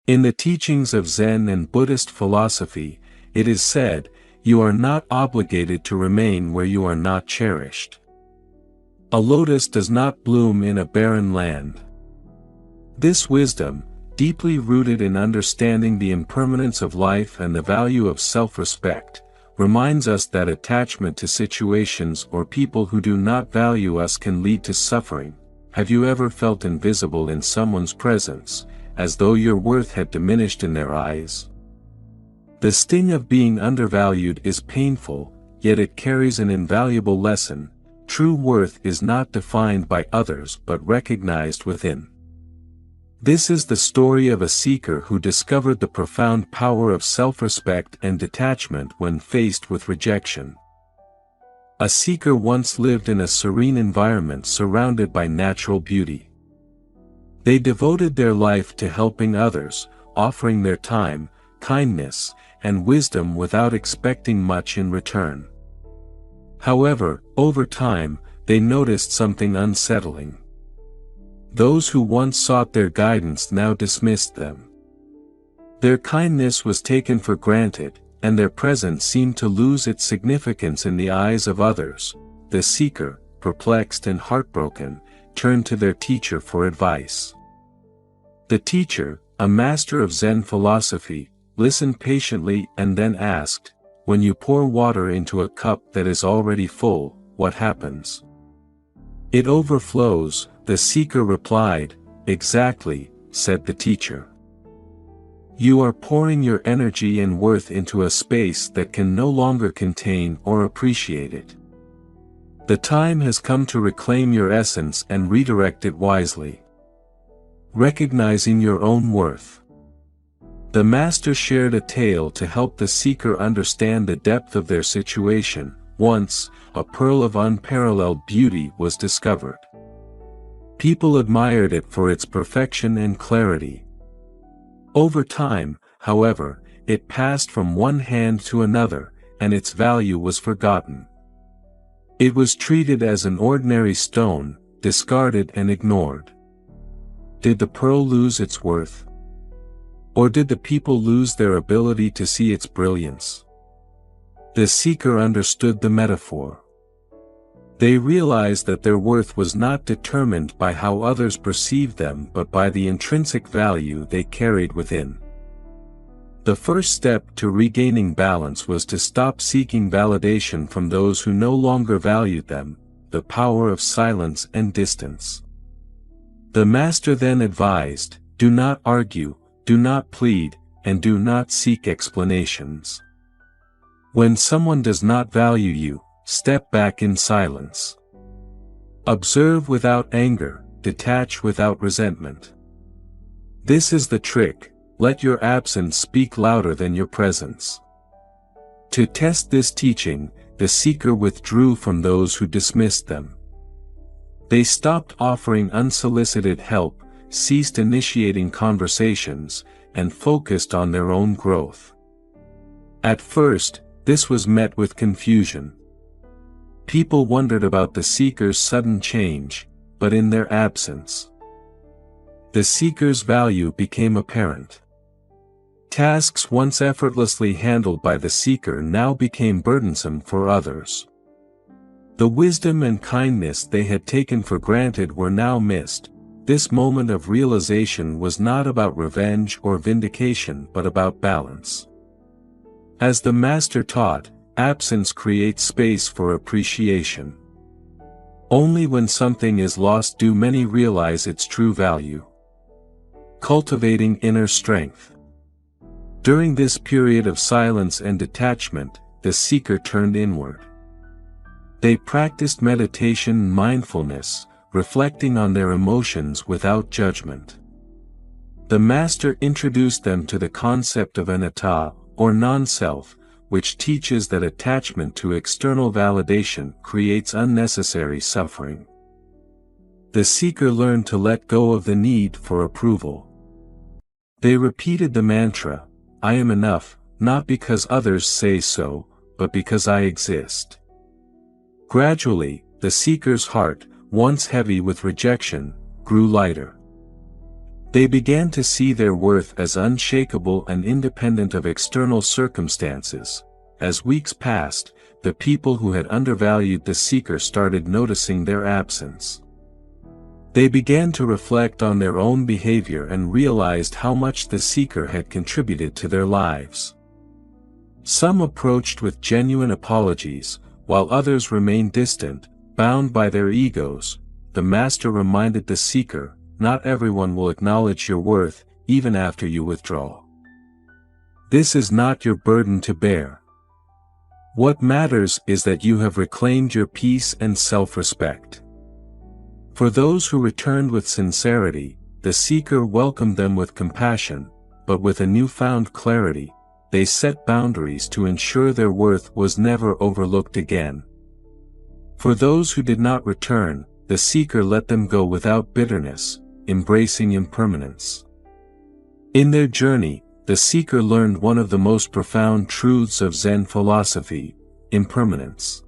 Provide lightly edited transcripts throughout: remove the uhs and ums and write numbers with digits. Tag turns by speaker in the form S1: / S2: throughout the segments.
S1: In the teachings of Zen and Buddhist philosophy, it is said, "You are not obligated to remain where you are not cherished." A lotus does not bloom in a barren land. This wisdom, deeply rooted in understanding the impermanence of life and the value of self-respect, reminds us that attachment to situations or people who do not value us can lead to suffering. Have you ever felt invisible in someone's presence, as though your worth had diminished in their eyes? The sting of being undervalued is painful, yet it carries an invaluable lesson. True worth is not defined by others but recognized within. This is the story of a seeker who discovered the profound power of self-respect and detachment when faced with rejection. A seeker once lived in a serene environment surrounded by natural beauty. They devoted their life to helping others, offering their time, kindness, and wisdom without expecting much in return. However, over time, they noticed something unsettling. Those who once sought their guidance now dismissed them. Their kindness was taken for granted, and their presence seemed to lose its significance in the eyes of others. The seeker, perplexed and heartbroken, turned to their teacher for advice. The teacher, a master of Zen philosophy, listened patiently and then asked, "When you pour water into a cup that is already full, what happens?" "It overflows," the seeker replied. "Exactly," said the teacher. "You are pouring your energy and worth into a space that can no longer contain or appreciate it. The time has come to reclaim your essence and redirect it wisely." Recognizing your own worth. The master shared a tale to help the seeker understand the depth of their situation. Once, a pearl of unparalleled beauty was discovered. People admired it for its perfection and clarity. Over time, however, it passed from one hand to another, and its value was forgotten. It was treated as an ordinary stone, discarded and ignored. Did the pearl lose its worth? Or did the people lose their ability to see its brilliance? The seeker understood the metaphor. They realized that their worth was not determined by how others perceived them but by the intrinsic value they carried within. The first step to regaining balance was to stop seeking validation from those who no longer valued them, the power of silence and distance. The master then advised, "Do not argue, do not plead, and do not seek explanations. When someone does not value you, step back in silence. Observe without anger, detach without resentment. This is the trick, let your absence speak louder than your presence." To test this teaching, the seeker withdrew from those who dismissed them. They stopped offering unsolicited help, ceased initiating conversations, and focused on their own growth. At first, this was met with confusion. People wondered about the seeker's sudden change, but in their absence, the seeker's value became apparent. Tasks once effortlessly handled by the seeker now became burdensome for others. The wisdom and kindness they had taken for granted were now missed. This moment of realization was not about revenge or vindication but about balance. As the master taught, absence creates space for appreciation. Only when something is lost do many realize its true value. Cultivating inner strength. During this period of silence and detachment, the seeker turned inward. They practiced meditation and mindfulness, reflecting on their emotions without judgment. The master introduced them to the concept of anatta, or non-self, which teaches that attachment to external validation creates unnecessary suffering. The seeker learned to let go of the need for approval. They repeated the mantra, "I am enough, not because others say so, but because I exist." Gradually, the seeker's heart, once heavy with rejection, grew lighter. They began to see their worth as unshakable and independent of external circumstances. As weeks passed, the people who had undervalued the seeker started noticing their absence. They began to reflect on their own behavior and realized how much the seeker had contributed to their lives. Some approached with genuine apologies, while others remained distant, bound by their egos. The master reminded the seeker, "Not everyone will acknowledge your worth, even after you withdraw. This is not your burden to bear. What matters is that you have reclaimed your peace and self-respect." For those who returned with sincerity, the seeker welcomed them with compassion, but with a newfound clarity, they set boundaries to ensure their worth was never overlooked again. For those who did not return, the seeker let them go without bitterness, embracing impermanence. In their journey, the seeker learned one of the most profound truths of Zen philosophy: impermanence.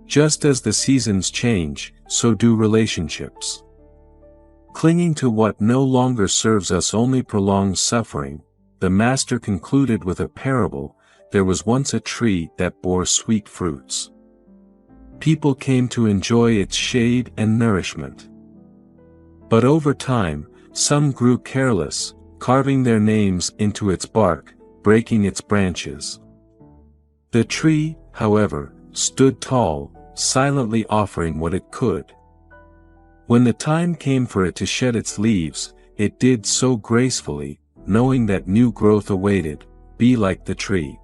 S1: Just as the seasons change, so do relationships. Clinging to what no longer serves us only prolongs suffering. The master concluded with a parable: there was once a tree that bore sweet fruits. People came to enjoy its shade and nourishment. But over time, some grew careless, carving their names into its bark, breaking its branches. The tree, however, stood tall, silently offering what it could. When the time came for it to shed its leaves, it did so gracefully, knowing that new growth awaited. Be like the tree.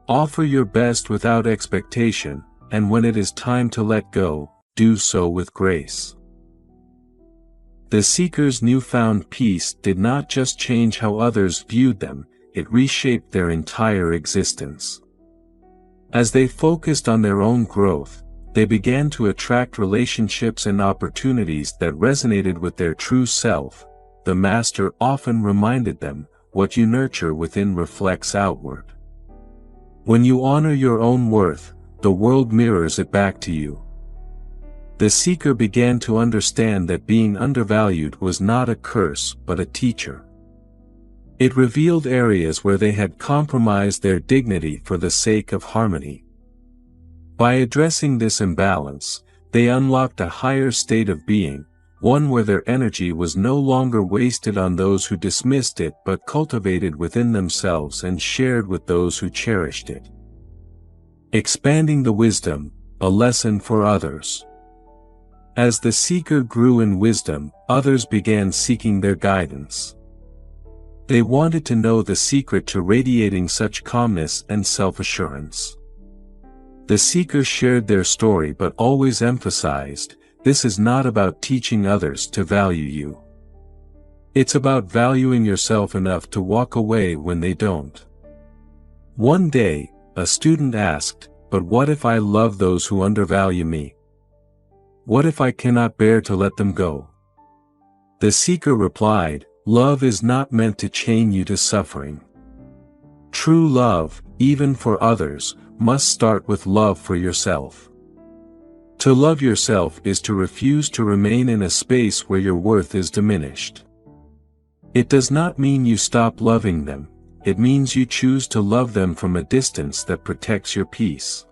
S1: Offer your best without expectation, and when it is time to let go, do so with grace. The seeker's newfound peace did not just change how others viewed them, it reshaped their entire existence. As they focused on their own growth, they began to attract relationships and opportunities that resonated with their true self. The master often reminded them, what you nurture within reflects outward. When you honor your own worth, the world mirrors it back to you. The seeker began to understand that being undervalued was not a curse but a teacher. It revealed areas where they had compromised their dignity for the sake of harmony. By addressing this imbalance, they unlocked a higher state of being, one where their energy was no longer wasted on those who dismissed it but cultivated within themselves and shared with those who cherished it. Expanding the wisdom, a lesson for others. As the seeker grew in wisdom, others began seeking their guidance. They wanted to know the secret to radiating such calmness and self-assurance. The seeker shared their story but always emphasized, this is not about teaching others to value you. It's about valuing yourself enough to walk away when they don't. One day, a student asked, but what if I love those who undervalue me? What if I cannot bear to let them go? The seeker replied, love is not meant to chain you to suffering. True love, even for others, must start with love for yourself. To love yourself is to refuse to remain in a space where your worth is diminished. It does not mean you stop loving them, it means you choose to love them from a distance that protects your peace.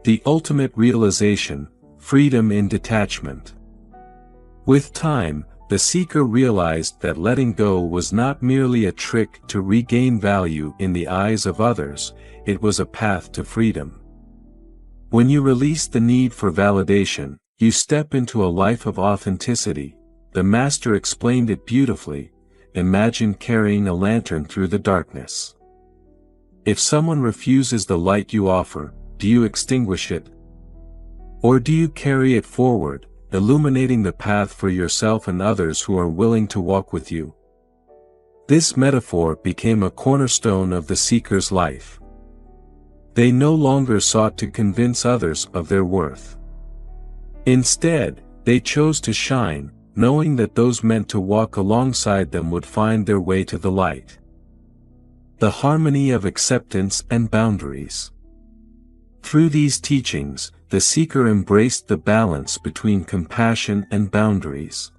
S1: The ultimate realization, freedom in detachment. With time, the seeker realized that letting go was not merely a trick to regain value in the eyes of others, it was a path to freedom. When you release the need for validation, you step into a life of authenticity. The master explained it beautifully. Imagine carrying a lantern through the darkness. If someone refuses the light you offer, do you extinguish it? Or do you carry it forward, illuminating the path for yourself and others who are willing to walk with you? This metaphor became a cornerstone of the seeker's life. They no longer sought to convince others of their worth. Instead, they chose to shine, knowing that those meant to walk alongside them would find their way to the light. The harmony of acceptance and boundaries. Through these teachings, the seeker embraced the balance between compassion and boundaries.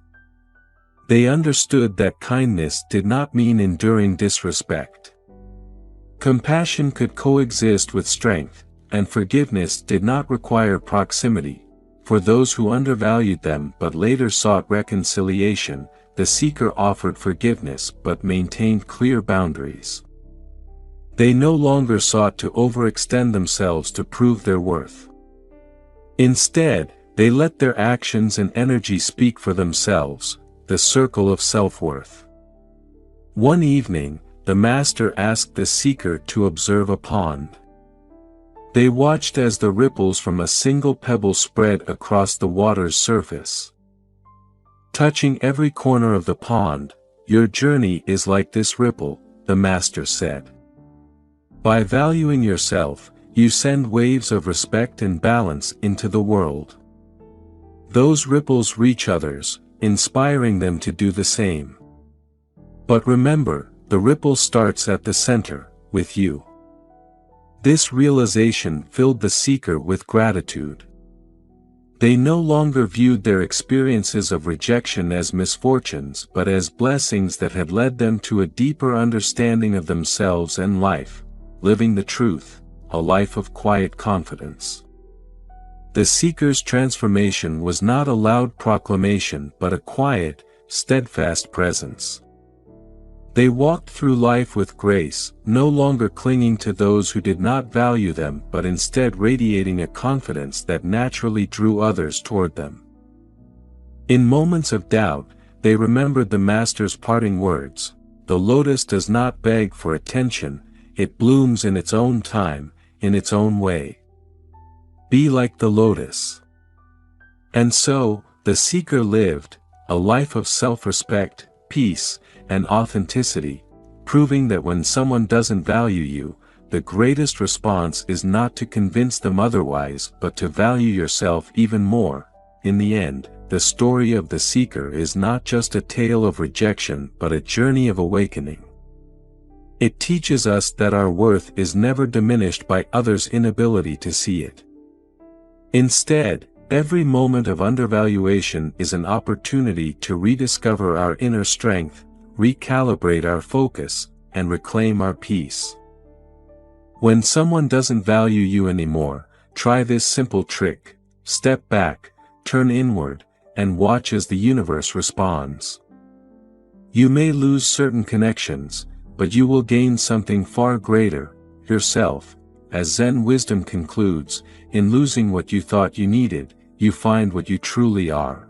S1: They understood that kindness did not mean enduring disrespect. Compassion could coexist with strength, and forgiveness did not require proximity. For those who undervalued them but later sought reconciliation, the seeker offered forgiveness but maintained clear boundaries. They no longer sought to overextend themselves to prove their worth. Instead, they let their actions and energy speak for themselves, the circle of self-worth. One evening, the master asked the seeker to observe a pond. They watched as the ripples from a single pebble spread across the water's surface. Touching every corner of the pond, your journey is like this ripple, the master said. By valuing yourself, you send waves of respect and balance into the world. Those ripples reach others, inspiring them to do the same. But remember, the ripple starts at the center, with you. This realization filled the seeker with gratitude. They no longer viewed their experiences of rejection as misfortunes but as blessings that had led them to a deeper understanding of themselves and life, living the truth, a life of quiet confidence. The seeker's transformation was not a loud proclamation but a quiet, steadfast presence. They walked through life with grace, no longer clinging to those who did not value them but instead radiating a confidence that naturally drew others toward them. In moments of doubt, they remembered the master's parting words, "The lotus does not beg for attention, it blooms in its own time, in its own way. Be like the lotus." And so, the seeker lived a life of self-respect, peace, and authenticity, proving that when someone doesn't value you, the greatest response is not to convince them otherwise but to value yourself even more. In the end, the story of the seeker is not just a tale of rejection but a journey of awakening. It teaches us that our worth is never diminished by others' inability to see it. Instead, every moment of undervaluation is an opportunity to rediscover our inner strength, recalibrate our focus, and reclaim our peace. When someone doesn't value you anymore, try this simple trick: step back, turn inward, and watch as the universe responds. You may lose certain connections, but you will gain something far greater, yourself. As Zen wisdom concludes, in losing what you thought you needed, you find what you truly are.